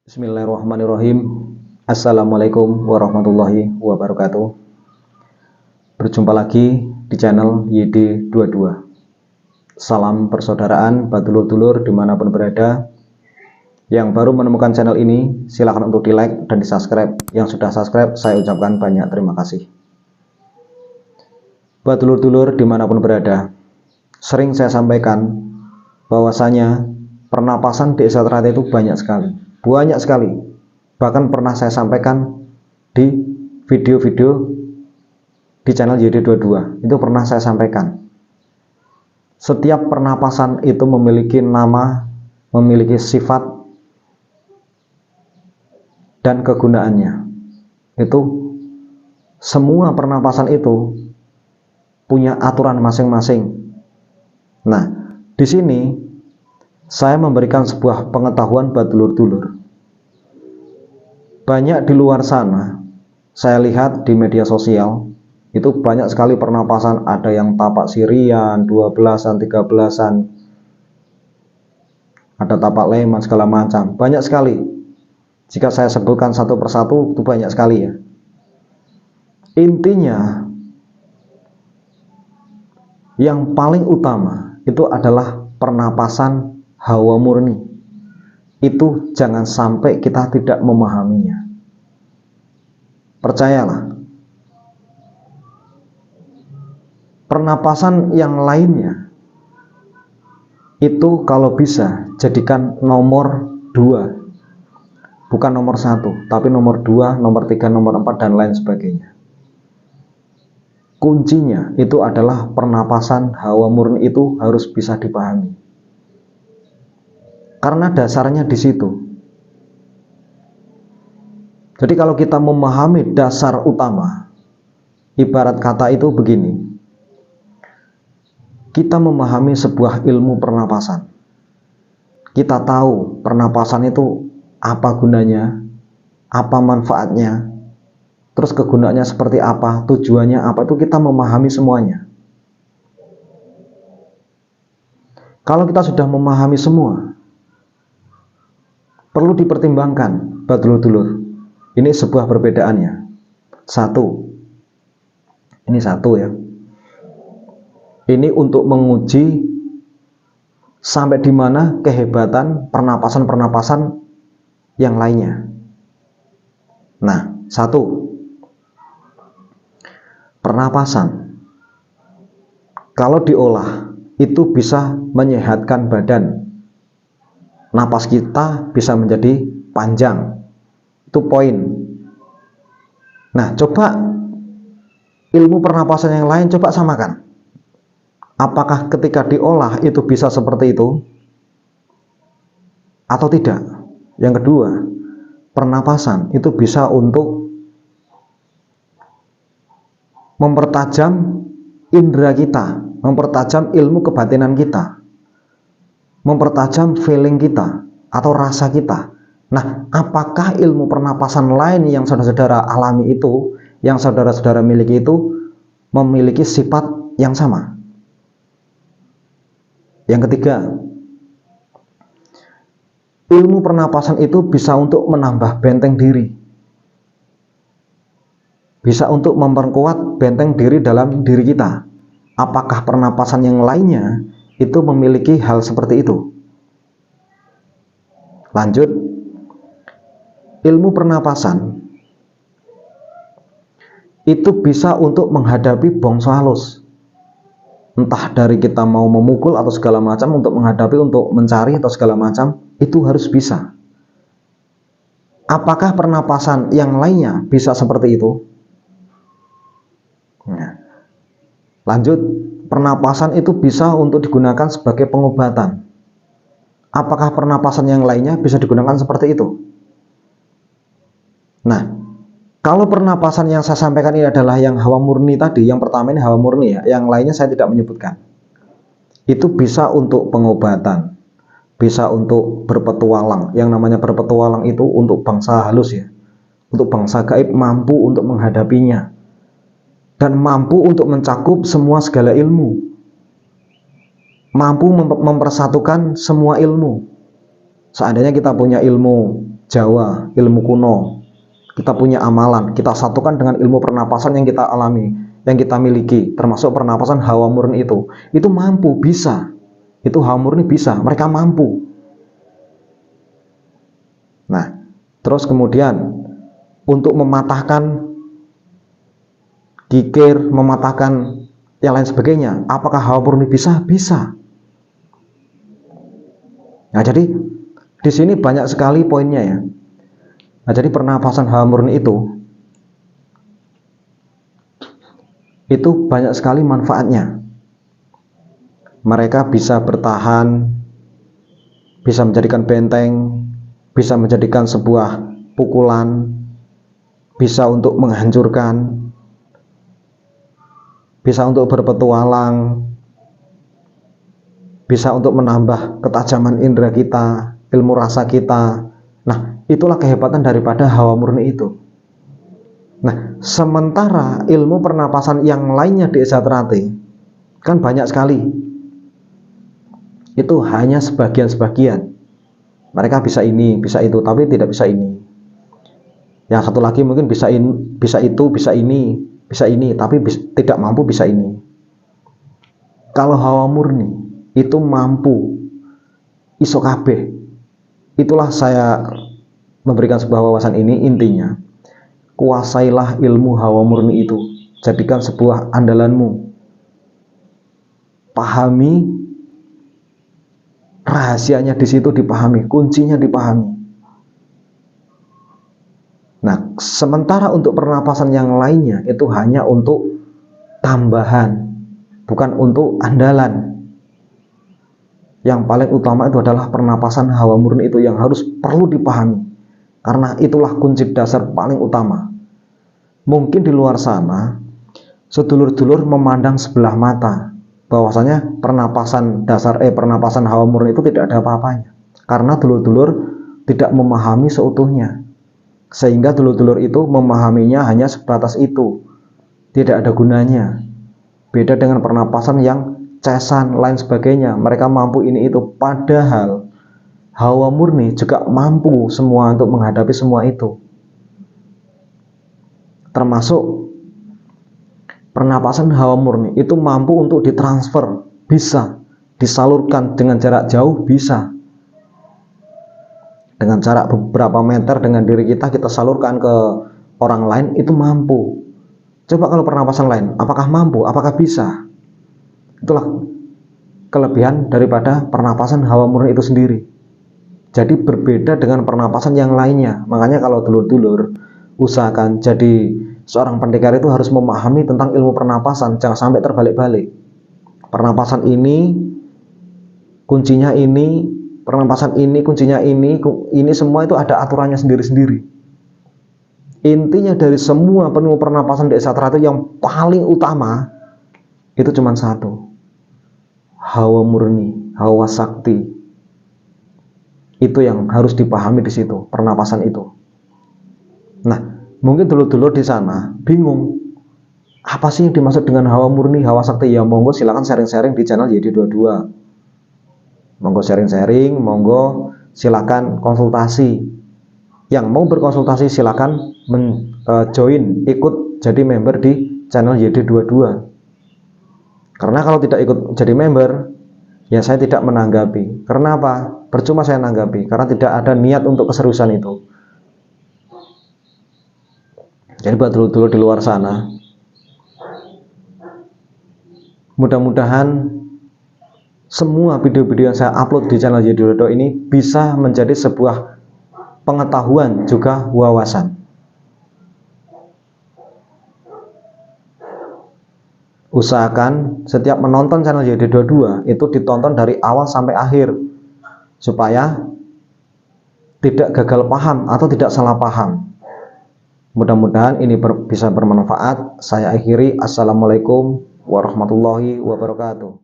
Bismillahirrahmanirrahim. Assalamualaikum warahmatullahi wabarakatuh. Berjumpa lagi di channel YD22. Salam persaudaraan badulur-dulur dimanapun berada. Yang baru menemukan channel ini, silahkan untuk di like dan di subscribe. Yang sudah subscribe, saya ucapkan banyak terima kasih. Badulur-dulur dimanapun berada, sering saya sampaikan bahwasanya pernapasan di ekstra itu banyak sekali, bahkan pernah saya sampaikan di video-video di channel YD22. Itu pernah saya sampaikan, setiap pernapasan itu memiliki nama, memiliki sifat dan kegunaannya. Itu semua pernapasan itu punya aturan masing-masing. Nah, di sini saya memberikan sebuah pengetahuan buat dulur-dulur. Banyak di luar sana, saya lihat di media sosial, itu banyak sekali pernapasan, ada yang tapak sirian, 12-an, 13-an, ada tapak leman, segala macam. Banyak sekali. Jika saya sebutkan satu persatu, itu banyak sekali ya. Intinya, yang paling utama itu adalah pernapasan hawa murni. Itu jangan sampai kita tidak memahaminya. Percayalah, pernapasan yang lainnya itu kalau bisa jadikan nomor 2, bukan nomor 1, tapi nomor 2, nomor 3, nomor 4 dan lain sebagainya. Kuncinya itu adalah pernapasan hawa murni itu harus bisa dipahami. Karena dasarnya di situ. Jadi kalau kita memahami dasar utama, ibarat kata itu begini. Kita memahami sebuah ilmu pernapasan. Kita tahu pernapasan itu apa gunanya, apa manfaatnya, terus kegunaannya seperti apa, tujuannya apa, itu kita memahami semuanya. Kalau kita sudah memahami semua, perlu dipertimbangkan, badulur-dulur. Ini sebuah perbedaannya. Ini satu ya. Ini untuk menguji sampai di mana kehebatan pernapasan-pernapasan yang lainnya. Nah, pernapasan kalau diolah itu bisa menyehatkan badan. Napas kita bisa menjadi panjang. Itu poin. Nah, coba ilmu pernapasan yang lain coba samakan. Apakah ketika diolah itu bisa seperti itu atau tidak? Yang kedua, pernapasan itu bisa untuk mempertajam indera kita, mempertajam ilmu kebatinan kita, mempertajam feeling kita atau rasa kita. Nah, apakah ilmu pernapasan lain yang saudara-saudara alami itu, yang saudara-saudara miliki itu, memiliki sifat yang sama? Yang ketiga, ilmu pernapasan itu bisa untuk menambah benteng diri, bisa untuk memperkuat benteng diri dalam diri kita. Apakah pernapasan yang lainnya itu memiliki hal seperti itu? Lanjut, ilmu pernapasan itu bisa untuk menghadapi bongso halus. Entah dari kita mau memukul atau segala macam, untuk menghadapi, untuk mencari atau segala macam, itu harus bisa. Apakah pernapasan yang lainnya bisa seperti itu? Nah, lanjut, pernapasan itu bisa untuk digunakan sebagai pengobatan. Apakah pernapasan yang lainnya bisa digunakan seperti itu? Nah, kalau pernapasan yang saya sampaikan ini adalah yang hawa murni tadi, yang pertama ini hawa murni ya, yang lainnya saya tidak menyebutkan. Itu bisa untuk pengobatan, bisa untuk berpetualang. Yang namanya berpetualang itu untuk bangsa halus ya, untuk bangsa gaib, mampu untuk menghadapinya dan mampu untuk mencakup semua segala ilmu, mampu mempersatukan semua ilmu. Seandainya kita punya ilmu Jawa, ilmu kuno, kita punya amalan, kita satukan dengan ilmu pernapasan yang kita alami, yang kita miliki, termasuk pernapasan hawa murni itu mampu, bisa. Itu hawa murni bisa, mereka mampu. Nah, terus kemudian untuk mematahkan kikir, mematahkan yang lain sebagainya, apakah hawa murni bisa? Bisa. Nah, jadi di sini banyak sekali poinnya ya. Nah, jadi pernapasan hawa murni itu banyak sekali manfaatnya. Mereka bisa bertahan, bisa menjadikan benteng, bisa menjadikan sebuah pukulan, bisa untuk menghancurkan, bisa untuk berpetualang, bisa untuk menambah ketajaman indera kita, ilmu rasa kita. Nah, itulah kehebatan daripada hawa murni itu. Nah, sementara ilmu pernapasan yang lainnya di Esatrate kan banyak sekali. Itu hanya sebagian-sebagian. Mereka bisa ini, bisa itu, tapi tidak bisa ini. Yang satu lagi mungkin bisa itu, bisa ini, tapi tidak mampu bisa ini. Kalau hawa murni itu mampu iso kabeh. Itulah saya memberikan sebuah wawasan ini, intinya kuasailah ilmu hawa murni itu, jadikan sebuah andalanmu, pahami rahasianya di situ, dipahami, kuncinya dipahami. Nah, sementara untuk pernapasan yang lainnya itu hanya untuk tambahan, bukan untuk andalan. Yang paling utama itu adalah pernapasan hawa murni itu yang harus perlu dipahami, karena itulah kunci dasar paling utama. Mungkin di luar sana sedulur-dulur memandang sebelah mata bahwasanya pernapasan hawa murni itu tidak ada apa-apanya, karena dulur-dulur tidak memahami seutuhnya, sehingga dulur-dulur itu memahaminya hanya sebatas itu, tidak ada gunanya. Beda dengan pernapasan yang cesan lain sebagainya, mereka mampu ini itu, padahal hawa murni juga mampu semua untuk menghadapi semua itu. Termasuk pernapasan hawa murni itu mampu untuk ditransfer, bisa disalurkan dengan jarak jauh, bisa dengan jarak beberapa meter dengan diri kita salurkan ke orang lain, itu mampu. Coba kalau pernapasan lain, apakah mampu, apakah bisa? Itulah kelebihan daripada pernapasan hawa murni itu sendiri. Jadi berbeda dengan pernapasan yang lainnya. Makanya kalau dulur-dulur usahakan jadi seorang pendekar itu harus memahami tentang ilmu pernapasan, jangan sampai terbalik-balik. Pernapasan ini kuncinya ini, pernapasan ini kuncinya ini semua itu ada aturannya sendiri-sendiri. Intinya dari semua ilmu pernapasan di Esatrate yang paling utama itu cuma satu, hawa murni, hawa sakti. Itu yang harus dipahami di situ, pernapasan itu. Nah, mungkin dulur-dulur di sana bingung, apa sih yang dimaksud dengan hawa murni, hawa sakti? Ya monggo silakan sharing-sharing di channel YD22. Monggo sharing-sharing, monggo silakan konsultasi. Yang mau berkonsultasi silakan join, ikut jadi member di channel YD22. Karena kalau tidak ikut jadi member, ya saya tidak menanggapi. Karena apa? Percuma saya menanggapi, karena tidak ada niat untuk keseriusan itu. Jadi buat dulur-dulur di luar sana, mudah-mudahan semua video-video yang saya upload di channel YD22 ini bisa menjadi sebuah pengetahuan juga wawasan. Usahakan setiap menonton channel YD22 itu ditonton dari awal sampai akhir, supaya tidak gagal paham atau tidak salah paham. Mudah-mudahan ini bisa bermanfaat. Saya akhiri. Assalamualaikum warahmatullahi wabarakatuh.